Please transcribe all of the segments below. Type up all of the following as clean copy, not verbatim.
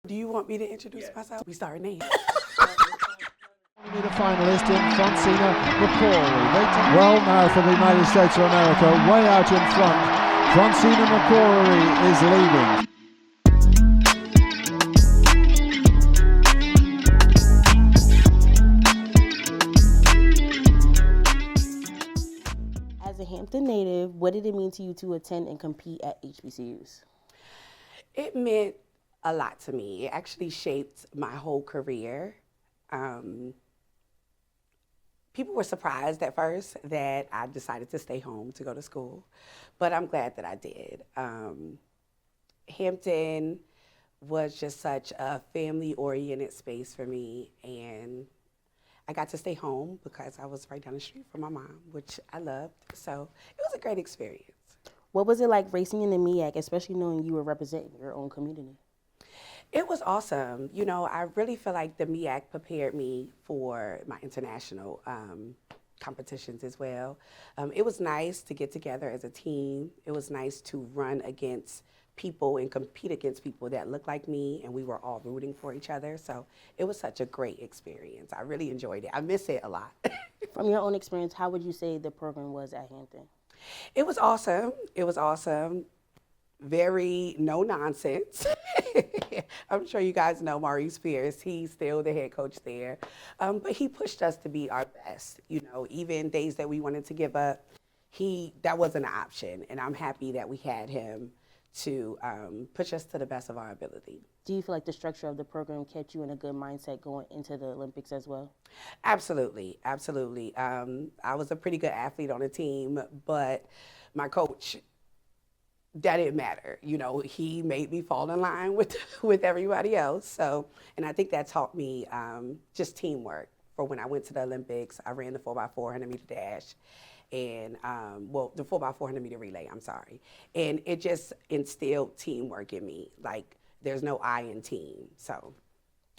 Do you want me to introduce myself? We start now. The finalist in Francena McCorory. Well, now for the United States of America, way out in front, Francena McCorory is leading. As a Hampton native, what did it mean to you to attend and compete at HBCUs? It meant a lot to me. It actually shaped my whole career. People were surprised at first that I decided to stay home to go to school, but I'm glad that I did. Hampton was just such a family-oriented space for me, and I got to stay home because I was right down the street from my mom, which I loved. So it was a great experience. What was it like racing in the MEAC, especially knowing you were representing your own community? It was awesome. You know, I really feel like the MEAC prepared me for my international competitions as well. It was nice to get together as a team. It was nice to run against people and compete against people that looked like me, and we were all rooting for each other. So it was such a great experience. I really enjoyed it. I miss it a lot. From your own experience, how would you say the program was at Hampton? It was awesome. It was awesome. Very no nonsense. I'm sure you guys know Maurice Pierce. He's still the head coach there. But he pushed us to be our best. You know, even days that we wanted to give up, that wasn't an option. And I'm happy that we had him to push us to the best of our ability. Do you feel like the structure of the program kept you in a good mindset going into the Olympics as well? Absolutely, absolutely. I was a pretty good athlete on the team, but my coach, that didn't matter. You know, he made me fall in line with everybody else. So, and I think that taught me just teamwork. For when I went to the Olympics, I ran the 4x4 100-meter dash, and the 4x4 100-meter relay, I'm sorry. And it just instilled teamwork in me. Like, there's no I in team. So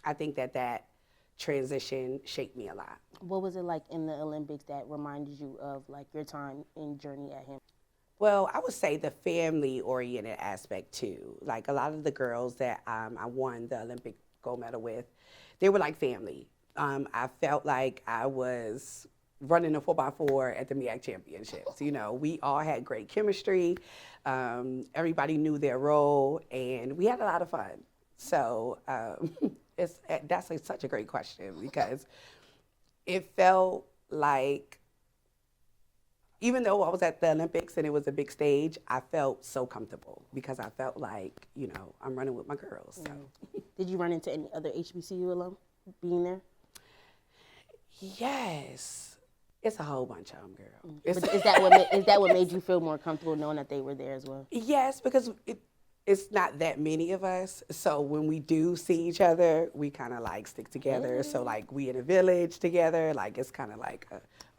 I think that transition shaped me a lot. What was it like in the Olympics that reminded you of like your time and journey at Hampton? Well, I would say the family-oriented aspect too. Like a lot of the girls that I won the Olympic gold medal with, they were like family. I felt like I was running a 4x4 at the MEAC championships. You know, we all had great chemistry. Everybody knew their role, and we had a lot of fun. So that's such a great question because it felt like, even though I was at the Olympics and it was a big stage, I felt so comfortable because I felt like, you know, I'm running with my girls. So. Did you run into any other HBCU alum being there? Yes. It's a whole bunch of them, girl. But is that what made you feel more comfortable knowing that they were there as well? Yes, because it's not that many of us. So when we do see each other, we kind of like stick together. So like we in a village together, like it's kind of like,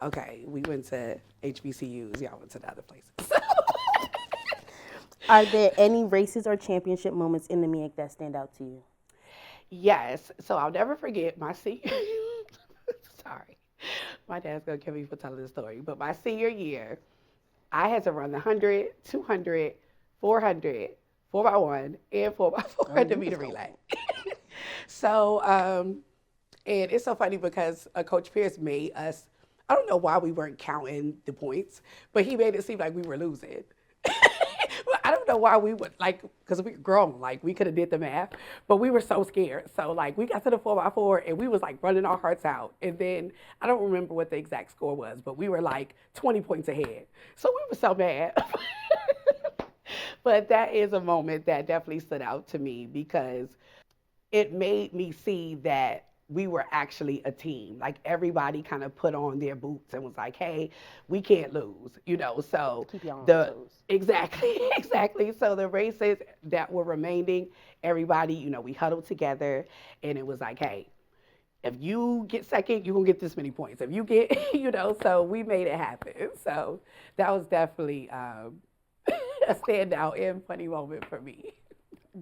okay, we went to HBCUs, y'all went to the other places. Are there any races or championship moments in the MEAC that stand out to you? Yes. So I'll never forget my senior. Sorry. My dad's going to kill me for telling this story. But my senior year, I had to run the 100, 200, 400, 4x1, and 4x4 100-meter relay. So, and it's so funny because Coach Pierce made us, I don't know why we weren't counting the points, but he made it seem like we were losing. I don't know why we would, like, because we were grown, like, we could have did the math, but we were so scared. So, like, we got to the 4x4, and we was, like, running our hearts out. And then, I don't remember what the exact score was, but we were, like, 20 points ahead. So, we were so mad. But that is a moment that definitely stood out to me because it made me see that we were actually a team. Like everybody kind of put on their boots and was like, hey, we can't lose, you know, so keep you on toes. Exactly. So the races that were remaining, everybody, you know, we huddled together and it was like, hey, if you get second, you're gonna get this many points. If you get, you know, so we made it happen. So that was definitely a standout and funny moment for me.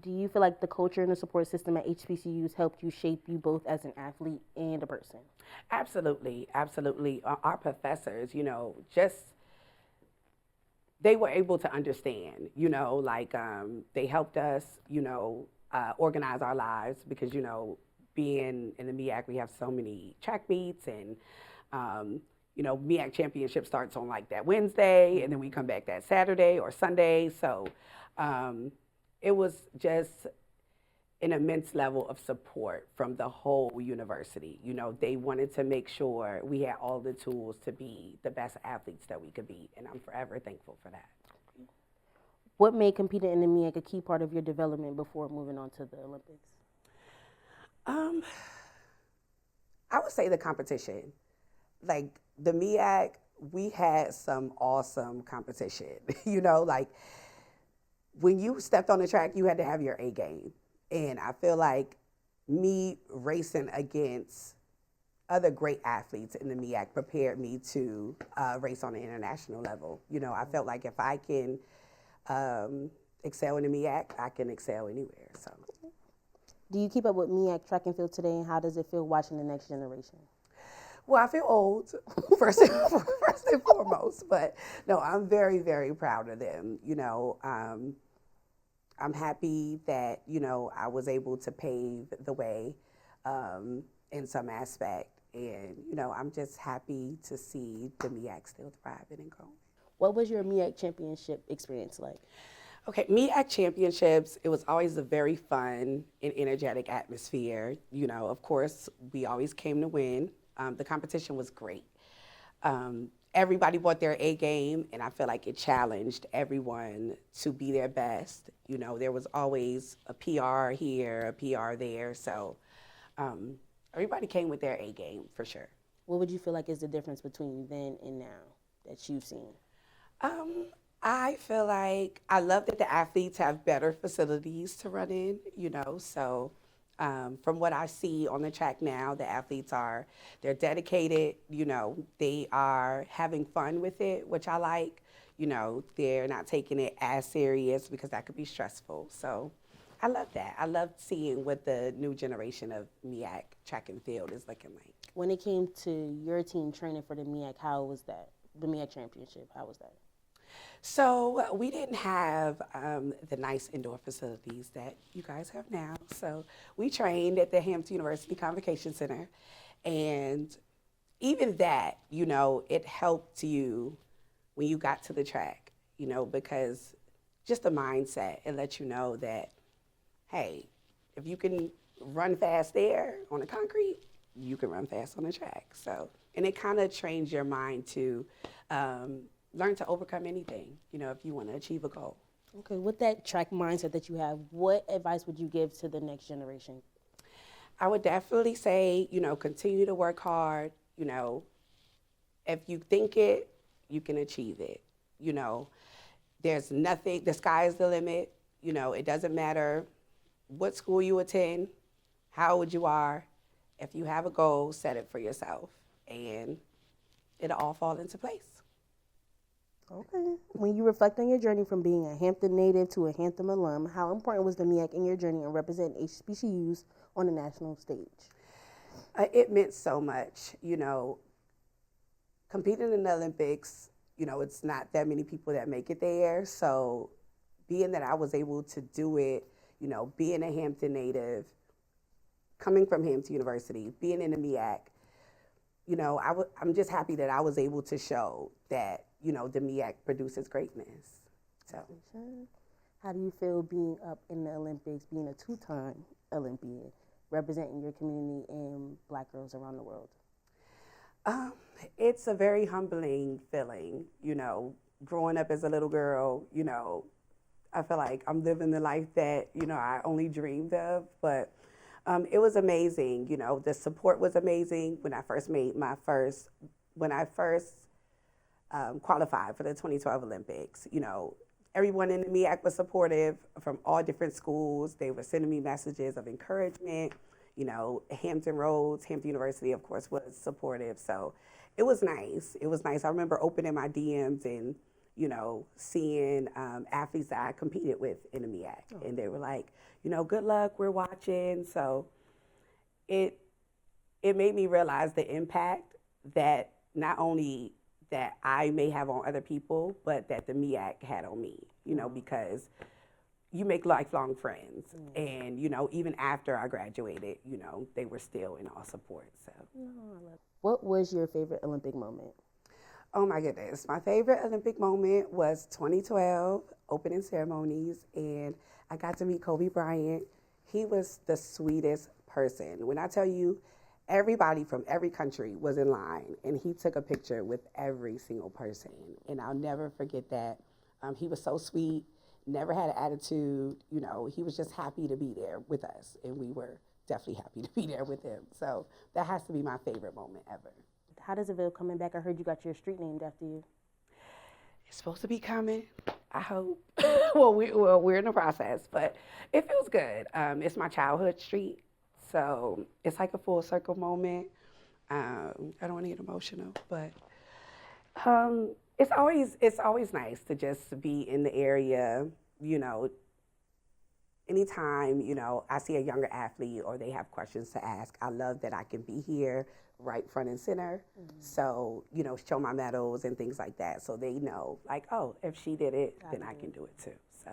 Do you feel like the culture and the support system at HBCUs helped you shape you both as an athlete and a person? Absolutely. Our professors, you know, they were able to understand, you know, like they helped us, you know, organize our lives because, being in the MEAC, we have so many track meets and, MEAC championship starts on like that Wednesday and then we come back that Saturday or Sunday. So it was just an immense level of support from the whole university. They wanted to make sure we had all the tools to be the best athletes that we could be, and I'm forever thankful for that. What made competing in the MEAC a key part of your development before moving on to the Olympics? I would say the competition. Like the MEAC, we had some awesome competition. Like when you stepped on the track, you had to have your A game. And I feel like me racing against other great athletes in the MEAC prepared me to race on an international level. I felt like if I can excel in the MEAC, I can excel anywhere. So, do you keep up with MEAC track and field today, and how does it feel watching the next generation? Well, I feel old, first and foremost, but no, I'm very, very proud of them. I'm happy that, I was able to pave the way in some aspect. And, I'm just happy to see the MEAC still thriving and growing. What was your MEAC championship experience like? Okay, MEAC championships, it was always a very fun and energetic atmosphere. Of course, we always came to win. The competition was great. Everybody brought their A game, and I feel like it challenged everyone to be their best. There was always a PR here, a PR there. So everybody came with their A game for sure. What would you feel like is the difference between then and now that you've seen? I feel like I love that the athletes have better facilities to run in, so from what I see on the track now, the athletes they're dedicated, they are having fun with it, which I like. They're not taking it as serious because that could be stressful. So I love that. I love seeing what the new generation of MEAC track and field is looking like. When it came to your team training for the MEAC, how was that? The MEAC championship, how was that? So we didn't have the nice indoor facilities that you guys have now. So we trained at the Hampton University Convocation Center. And even that, it helped you when you got to the track, because just the mindset, it lets you know that, hey, if you can run fast there on the concrete, you can run fast on the track. So, and it kind of trains your mind to learn to overcome anything, if you want to achieve a goal. Okay, with that track mindset that you have, what advice would you give to the next generation? I would definitely say, continue to work hard. If you think it, you can achieve it. There's nothing, the sky is the limit. It doesn't matter what school you attend, how old you are. If you have a goal, set it for yourself, and it'll all fall into place. Okay. When you reflect on your journey from being a Hampton native to a Hampton alum, how important was the MEAC in your journey in representing HBCUs on the national stage? It meant so much. Competing in the Olympics, it's not that many people that make it there. So being that I was able to do it, being a Hampton native, coming from Hampton University, being in the MEAC, I'm just happy that I was able to show that, the MEAC produces greatness. So, how do you feel being up in the Olympics, being a two-time Olympian, representing your community and Black girls around the world? It's a very humbling feeling, growing up as a little girl, I feel like I'm living the life that, I only dreamed of, but it was amazing. The support was amazing when I first qualified for the 2012 Olympics. Everyone in the MEAC was supportive from all different schools. They were sending me messages of encouragement. Hampton University, of course, was supportive. So it was nice. It was nice. I remember opening my DMs and, seeing athletes that I competed with in the MEAC. Oh. And they were like, good luck, we're watching. So it made me realize the impact that not only that I may have on other people, but that the MEAC had on me, because, you make lifelong friends. And, you know, even after I graduated, you know, they were still in all support. So. What was your favorite Olympic moment? Oh my goodness. My favorite Olympic moment was 2012 opening ceremonies, and I got to meet Kobe Bryant. He was the sweetest person. When I tell you, everybody from every country was in line, and he took a picture with every single person. And I'll never forget that. He was so sweet, never had an attitude. You know, he was just happy to be there with us, and we were definitely happy to be there with him. So that has to be my favorite moment ever. How does it feel coming back? I heard you got your street named after you. It's supposed to be coming, I hope. well, we're in the process, but it feels good. It's my childhood street, so it's like a full circle moment. I don't want to get emotional, but it's always nice to just be in the area. You know, anytime, you know, I see a younger athlete or they have questions to ask, I love that I can be here right front and center. So, you know, show my medals and things like that. So they know, like, oh, if she did it, then I can do it too. So.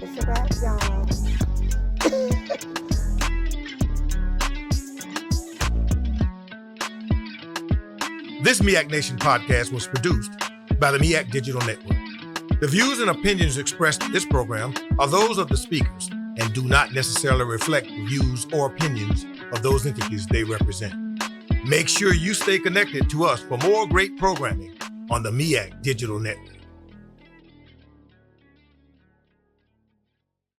It's a wrap, y'all. This MEAC Nation podcast was produced by the MEAC Digital Network. The views and opinions expressed in this program are those of the speakers and do not necessarily reflect the views or opinions of those entities they represent. Make sure you stay connected to us for more great programming on the MEAC Digital Network.